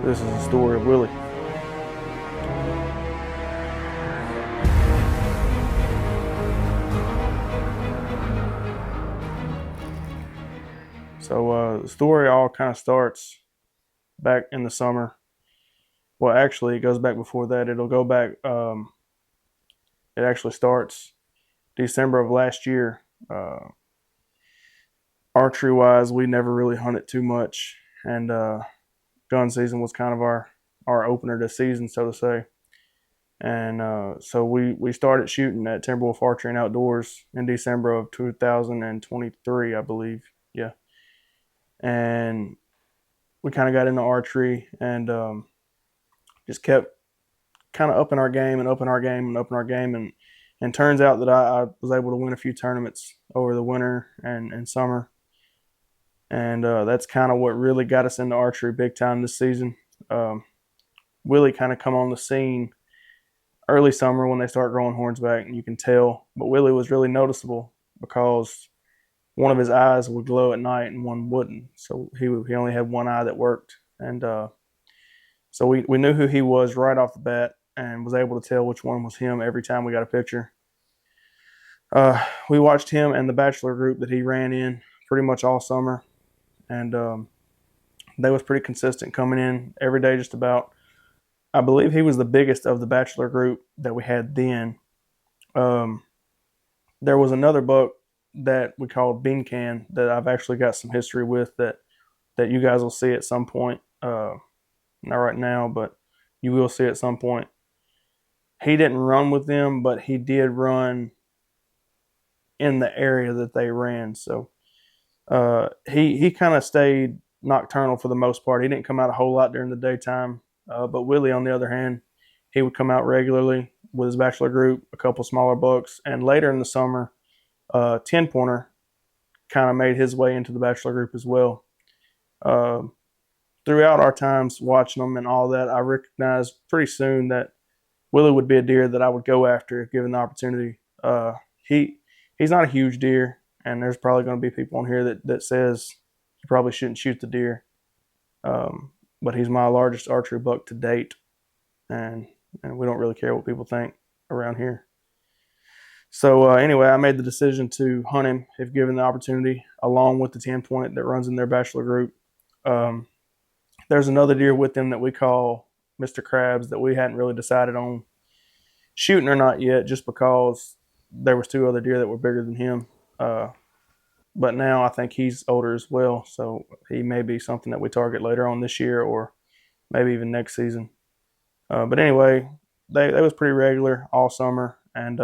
This is the story of Willie. So the story all kind of starts back in the summer. Well, actually, it goes back before that. It'll go back. It actually starts December of last year. Archery wise, we never really hunted too much, and gun season was kind of our opener this season, so to say. And so we started shooting at Timberwolf Archery and Outdoors in December of 2023, I believe. Yeah. And we kind of got into archery and just kept kind of upping our game and upping our game and upping our game. And turns out that I was able to win a few tournaments over the winter and summer. And that's kind of what really got us into archery big time this season. Willie kind of come on the scene early summer when they start growing horns back, and you can tell. But Willie was really noticeable because one of his eyes would glow at night and one wouldn't. So he only had one eye that worked. And so we knew who he was right off the bat and was able to tell which one was him every time we got a picture. We watched him and the bachelor group that he ran in pretty much all summer. And they was pretty consistent coming in every day just about. I believe he was the biggest of the bachelor group that we had then. There was another buck that we called Bean Can that I've actually got some history with that you guys will see at some point. Not right now, but you will see at some point. He didn't run with them, but he did run in the area that they ran. So he kind of stayed nocturnal for the most part. He didn't come out a whole lot during the daytime. But Willie, on the other hand, he would come out regularly with his bachelor group, a couple smaller bucks, and later in the summer, 10-pointer kind of made his way into the bachelor group as well. Throughout our times watching them and all that, I recognized pretty soon that Willie would be a deer that I would go after if given the opportunity. He's not a huge deer, and there's probably going to be people on here that says you probably shouldn't shoot the deer. But he's my largest archery buck to date, and we don't really care what people think around here. So anyway, I made the decision to hunt him if given the opportunity, along with the 10-point that runs in their bachelor group. There's another deer with him that we call Mr. Krabs that we hadn't really decided on shooting or not yet, just because there was two other deer that were bigger than him. But now I think he's older as well, so he may be something that we target later on this year or maybe even next season. But anyway, they was pretty regular all summer, and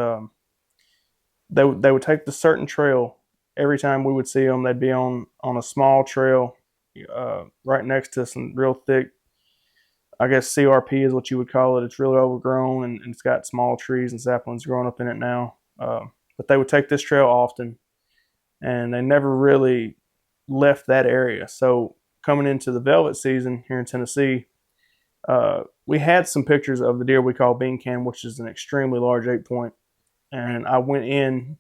they would take the certain trail. Every time we would see them, they'd be on a small trail right next to some real thick, I guess CRP is what you would call it. It's really overgrown, and it's got small trees and saplings growing up in it now. But they would take this trail often, and they never really left that area. So coming into the velvet season here in Tennessee, we had some pictures of the deer we call Bean Can, which is an extremely large 8-point. And I went in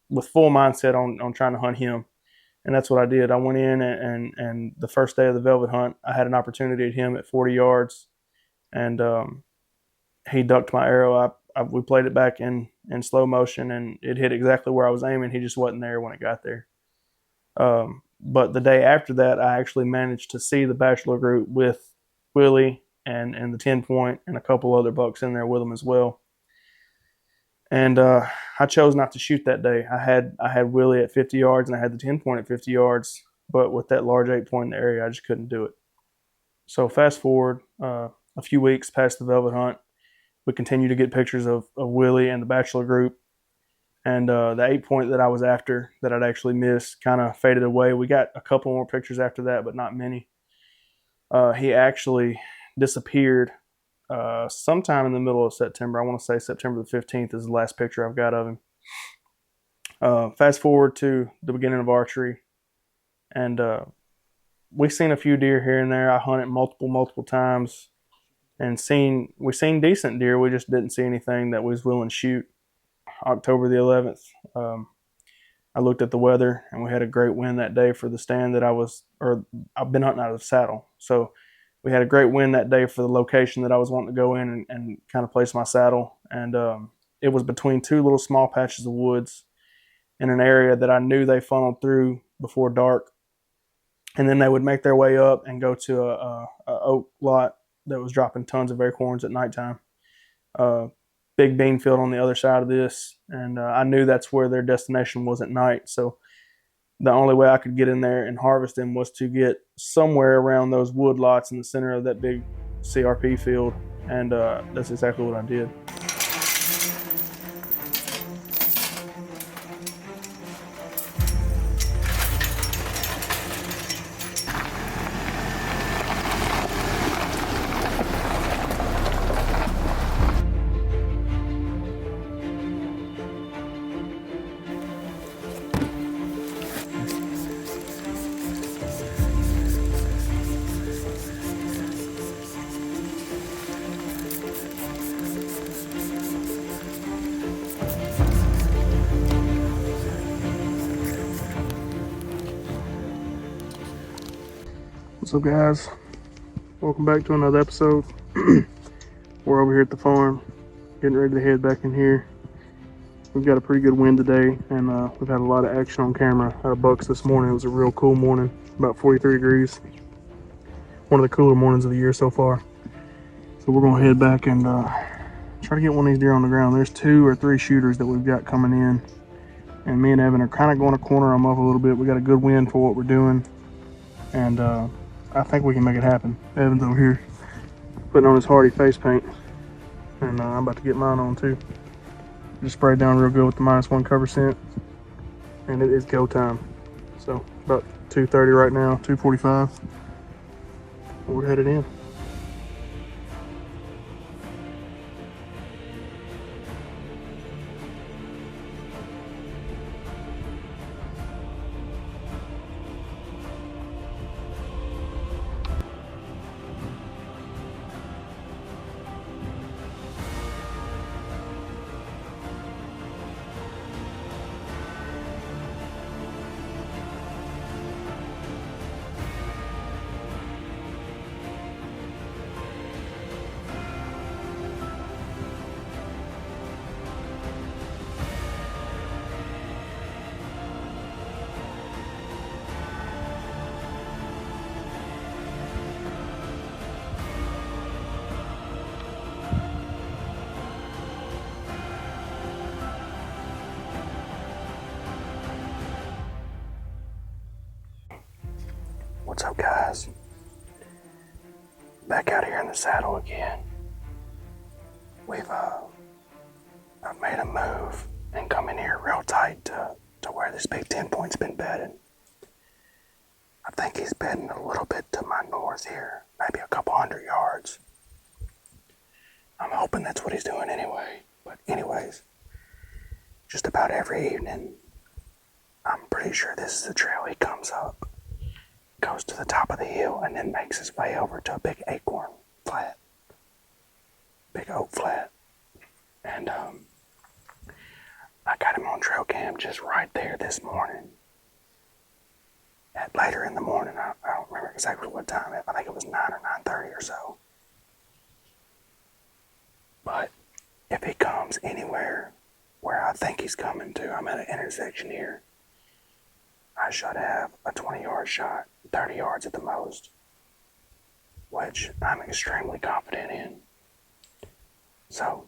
with full mindset on trying to hunt him. And that's what I did. I went in and the first day of the velvet hunt, I had an opportunity at him at 40 yards. And he ducked my arrow. We played it back in slow motion, and it hit exactly where I was aiming. He just wasn't there when it got there. But the day after that, I actually managed to see the bachelor group with Willie and the 10-point and a couple other bucks in there with them as well. And I chose not to shoot that day. I had Willie at 50 yards and I had the 10-point at 50 yards, but with that large 8-point in the area, I just couldn't do it. So fast forward a few weeks past the velvet hunt, we continue to get pictures of Willie and the bachelor group. And the 8-point that I was after, that I'd actually missed, kind of faded away. We got a couple more pictures after that, but not many. He actually disappeared sometime in the middle of September. I want to say September the 15th is the last picture I've got of him. Fast forward to the beginning of archery, and we've seen a few deer here and there. I hunted multiple times, and we seen decent deer. We just didn't see anything that was willing to shoot. October the 11th, I looked at the weather, and we had a great wind that day for the stand that I've been hunting out of the saddle. So we had a great wind that day for the location that I was wanting to go in and kind of place my saddle. And it was between two little small patches of woods in an area that I knew they funneled through before dark. And then they would make their way up and go to a oak lot that was dropping tons of acorns at nighttime. Big bean field on the other side of this, and I knew that's where their destination was at night. So the only way I could get in there and harvest them was to get somewhere around those wood lots in the center of that big CRP field, and that's exactly what I did. What's up, guys? Welcome back to another episode. We're over here at the farm, getting ready to head back in here. We've got a pretty good wind today, and we've had a lot of action on camera out of bucks this morning. It was a real cool morning, about 43 degrees. One of the cooler mornings of the year so far. So we're gonna head back and try to get one of these deer on the ground. There's 2 or 3 shooters that we've got coming in, and me and Evan are kind of going to corner them up a little bit. We got a good wind for what we're doing, and I think we can make it happen. Evan's over here putting on his Hardy face paint, and I'm about to get mine on too. Just sprayed down real good with the -1 cover scent, and it is go time. So about 2:30 right now, 2:45. We're headed in. What's up, guys? Back out here in the saddle again. I've made a move and come in here real tight to where this big 10 point's been bedded. I think he's bedding a little bit to my north here, maybe a couple 100 yards. I'm hoping that's what he's doing anyway. But anyways, just about every evening, I'm pretty sure this is the trail he comes up, goes to the top of the hill, and then makes his way over to a big acorn flat, big oak flat. And I got him on trail cam just right there this morning. At later in the morning, I don't remember exactly what time. I think it was 9 or 9:30 or so. But if he comes anywhere where I think he's coming to, I'm at an intersection here, I should have a 20-yard shot, 30 yards at the most, which I'm extremely confident in. So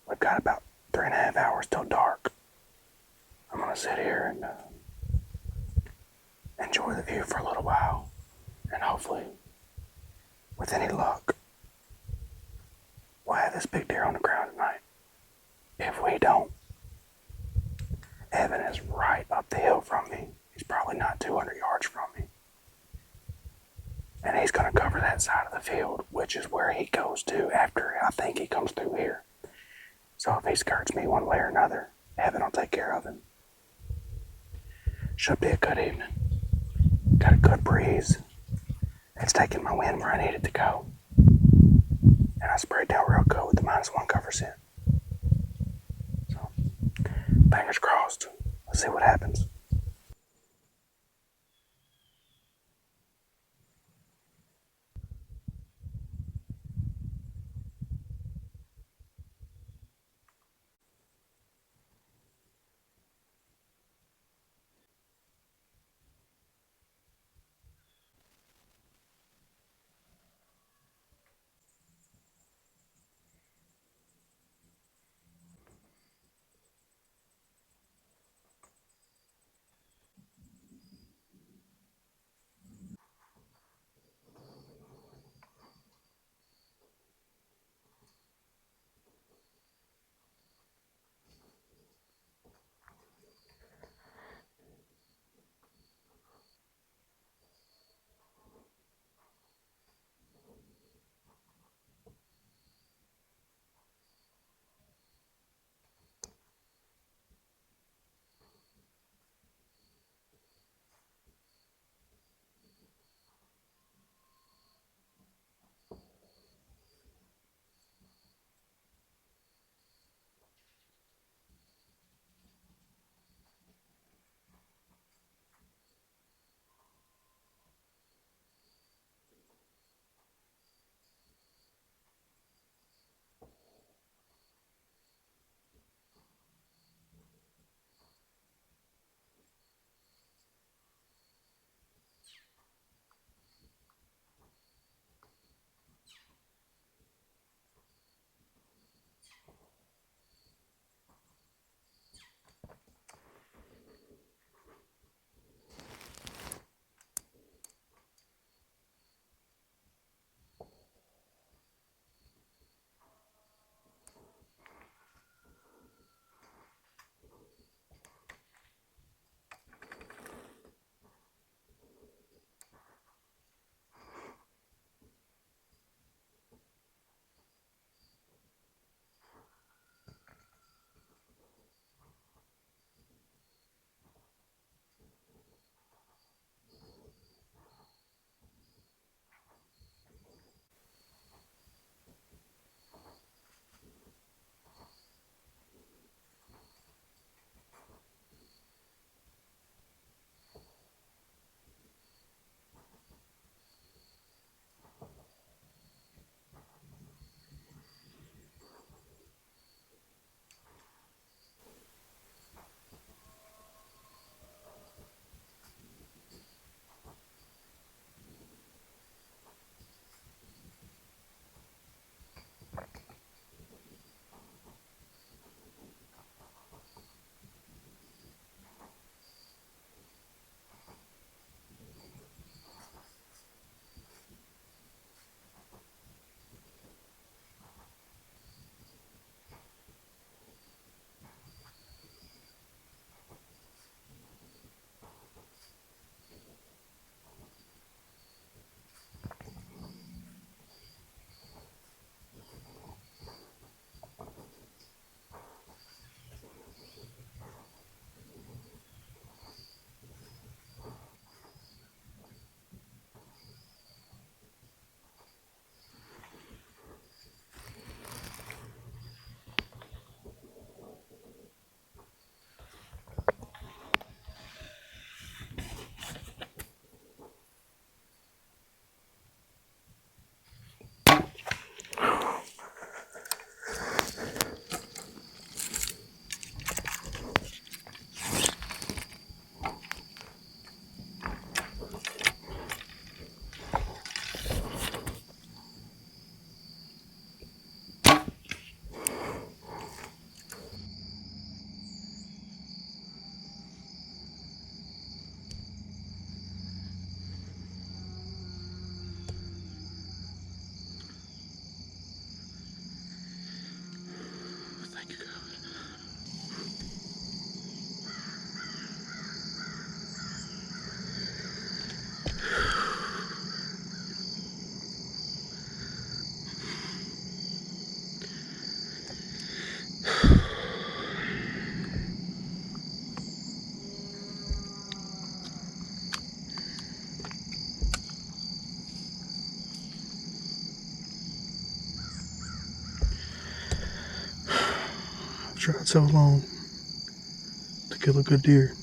we've got about 3.5 hours till dark. I'm gonna sit here and enjoy the view for a little while, and hopefully, with any luck, we'll have this big deer on the ground tonight. If we don't, Evan is right up the hill from me. He's probably not 200 yards from me. And he's going to cover that side of the field, which is where he goes to after I think he comes through here. So if he skirts me one way or another, Evan will take care of him. Should be a good evening. Got a good breeze. It's taking my wind where I need it to go. And I sprayed down real good with the -1 cover scent. So, fingers crossed. Let's see what happens. tried so long to kill a good deer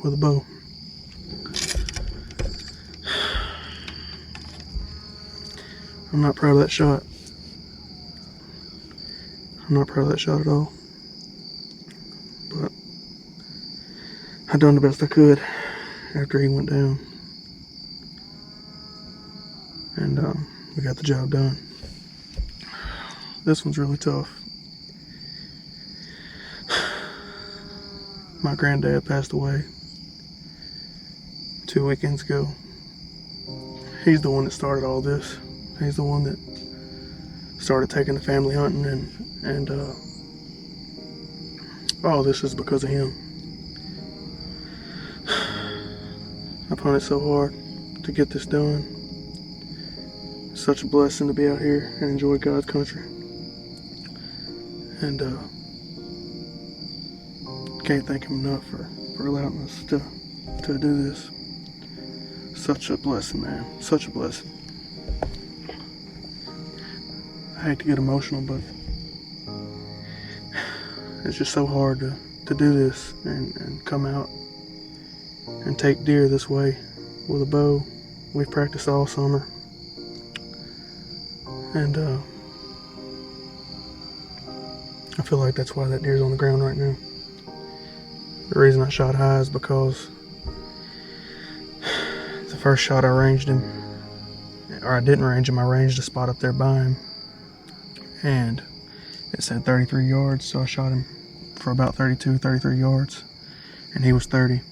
with a bow. I'm not proud of that shot. I'm not proud of that shot at all. But I done the best I could after he went down. And we got the job done. This one's really tough. My granddad passed away 2 weekends ago. He's the one that started all this. He's the one that started taking the family hunting, and all this is because of him. I've hunted so hard to get this done. It's such a blessing to be out here and enjoy God's country. And can't thank him enough for allowing us to do this. Such a blessing, man. Such a blessing. I hate to get emotional, but it's just so hard to do this and come out and take deer this way with a bow. We've practiced all summer. And I feel like that's why that deer's on the ground right now. The reason I shot high is because the first shot I ranged him, or I didn't range him, I ranged a spot up there by him. And it said 33 yards, so I shot him for about 32, 33 yards. And he was 30.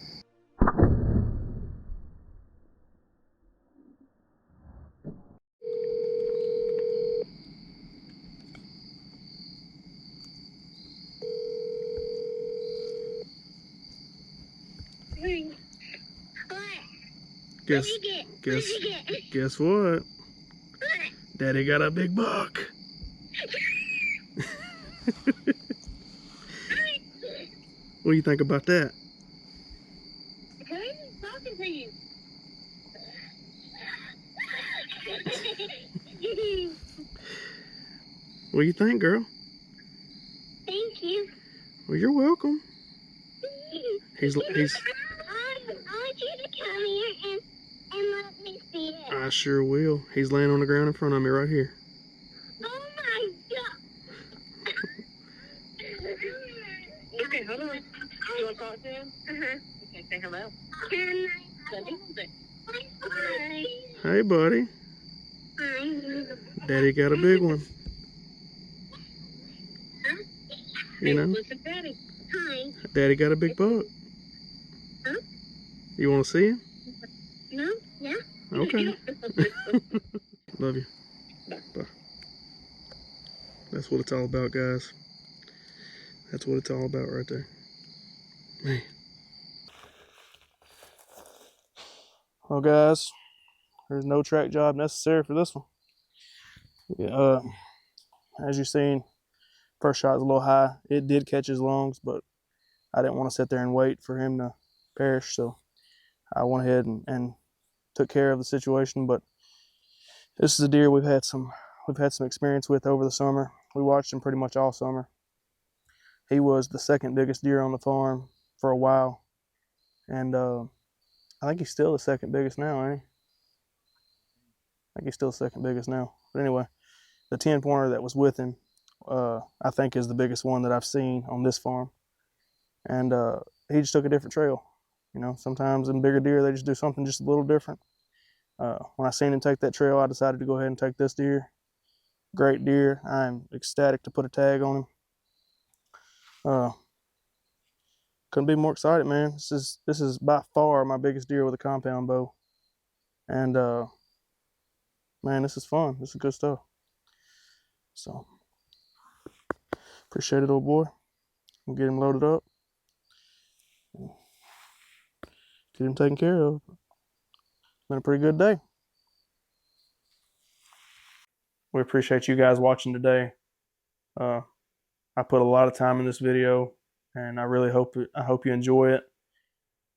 Guess what? Daddy got a big buck. What do you think about that? I'm talking to you. What do you think, girl? Thank you. Well, you're welcome. I want you to come here and let me see it. I sure will. He's laying on the ground in front of me right here. Oh my God. Okay, hold on. You want to talk to him? Okay, say hello. Hi. Hey, buddy. Hi. Daddy got a big one. You know? Listen, Daddy. Hi. Daddy got a big buck. Huh? You want to see him? No? Yeah? Okay. Love you. Bye. That's what it's all about, guys. That's what it's all about right there. Man. Well, guys, there's no track job necessary for this one. Yeah, as you've seen, first shot was a little high. It did catch his lungs, but I didn't want to sit there and wait for him to perish, so I went ahead and took care of the situation. But this is a deer we've had some experience with over the summer. We watched him pretty much all summer. He was the second biggest deer on the farm for a while, and I think he's still the second biggest now, ain't he? I think he's still the second biggest now. But anyway, the 10-pointer that was with him, I think is the biggest one that I've seen on this farm. And he just took a different trail. You know, sometimes in bigger deer, they just do something just a little different. When I seen him take that trail, I decided to go ahead and take this deer. Great deer. I'm ecstatic to put a tag on him. Couldn't be more excited, man. This is by far my biggest deer with a compound bow. And man, this is fun. This is good stuff. So appreciate it, old boy. We'll get him loaded up. Get him taken care of. Been a pretty good day. We appreciate you guys watching today. I put a lot of time in this video, and I really hope you enjoy it.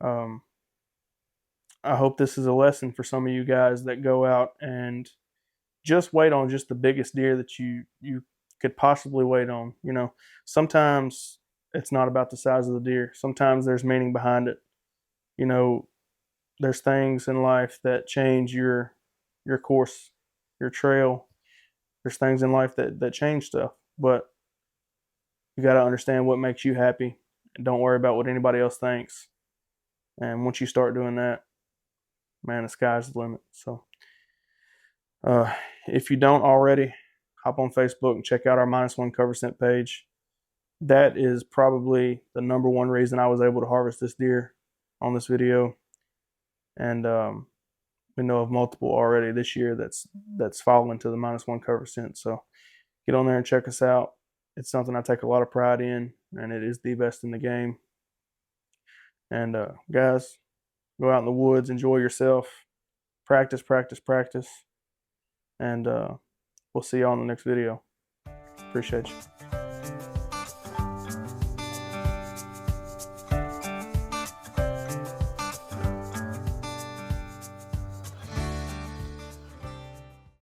I hope this is a lesson for some of you guys that go out and just wait on just the biggest deer that you could possibly wait on. You know, sometimes it's not about the size of the deer. Sometimes there's meaning behind it. You know, there's things in life that change your course, your trail. There's things in life that change stuff, but you got to understand what makes you happy and don't worry about what anybody else thinks. And once you start doing that, man, the sky's the limit. So, uh, if you don't already, hop on Facebook and check out our -1 cover scent page. That is probably the number one reason I was able to harvest this deer on this video. And we know of multiple already this year that's fallen into the -1 cover scent. So get on there and check us out. It's something I take a lot of pride in, and it is the best in the game. And guys, go out in the woods, enjoy yourself, practice, practice, practice, and we'll see you on the next video. Appreciate you.